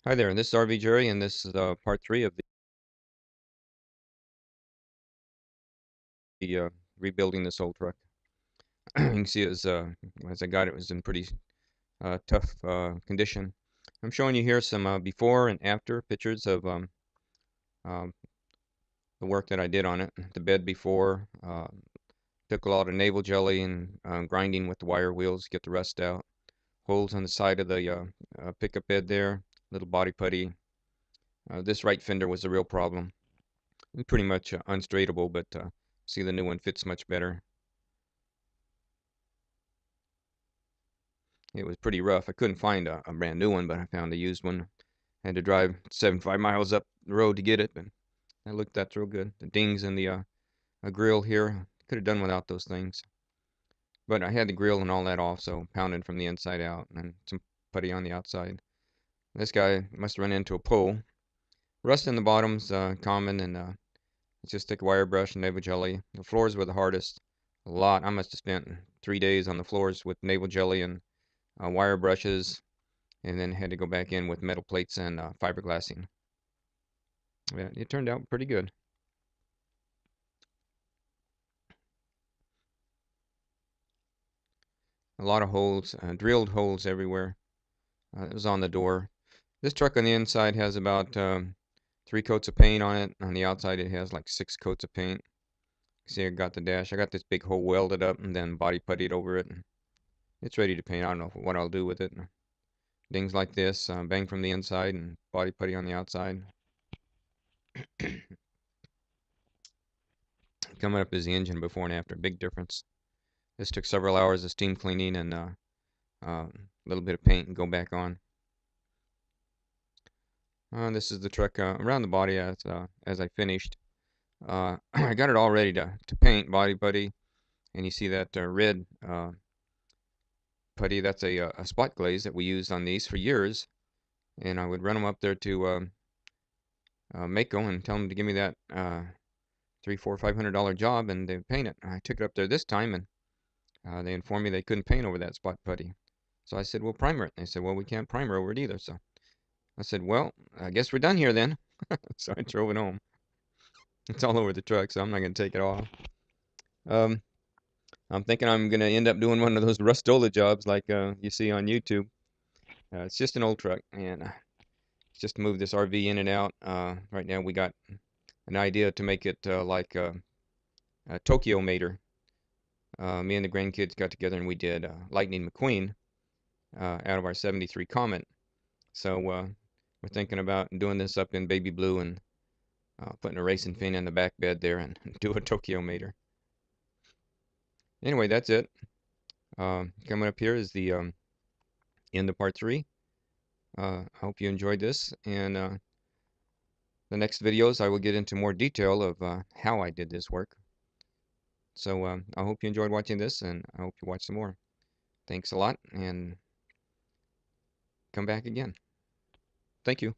Hi there, this is RV Jerry, and this is part 3 of the rebuilding this old truck. You can see as I got it was in pretty tough condition. I'm showing you here some before and after pictures of um, the work that I did on it. The bed before, took a lot of navel jelly and grinding with the wire wheels to get the rust out. Holes on the side of the pickup bed there, little body putty. This right fender was the real problem. Pretty much unstraightable, but see the new one fits much better. It was pretty rough. I couldn't find a brand new one, but I found a used one. I had to drive 75 miles up the road to get it, but that's real good. The dings and the grill here, could have done without those things. But I had the grill and all that off, so pounded from the inside out and some putty on the outside. This guy must run into a pole. Rust in the bottom's common, and just take a wire brush and navel jelly. The floors were the hardest. A lot. I must have spent 3 days on the floors with navel jelly and wire brushes, and then had to go back in with metal plates and fiberglassing. Yeah, it turned out pretty good. A lot of holes, drilled holes everywhere. It was on the door. This truck on the inside has about 3 coats of paint on it. On the outside, it has like 6 coats of paint. See, I got the dash. I got this big hole welded up and then body puttied over it. It's ready to paint. I don't know what I'll do with it. Things like this, bang from the inside and body putty on the outside. Coming up is the engine before and after. Big difference. This took several hours of steam cleaning and a little bit of paint and go back on. This is the truck around the body as I finished. I got it all ready to paint body putty, and you see that red putty. That's a spot glaze that we used on these for years, and I would run them up there to Mako and tell them to give me that $300, $400, $500 job, and they would paint it. I took it up there this time, and they informed me they couldn't paint over that spot putty. So I said, "Well, primer it." And they said, "Well, we can't primer over it either." So I said, "Well, I guess we're done here then." So I drove it home. It's all over the truck, so I'm not gonna take it off. Um, I'm thinking I'm gonna end up doing one of those Rustola jobs like you see on YouTube. It's just an old truck, and it's just to move this RV in and out. Right now we got an idea to make it like a Tokyo Mater. Me and the grandkids got together and we did Lightning McQueen out of our '73 Comet. So we're thinking about doing this up in baby blue and putting a racing fin in the back bed there and do a Tokyo Mater. Anyway, that's it. Coming up here is the end of part 3. I hope you enjoyed this, and the next videos I will get into more detail of how I did this work. So I hope you enjoyed watching this, and I hope you watch some more. Thanks a lot, and come back again. Thank you.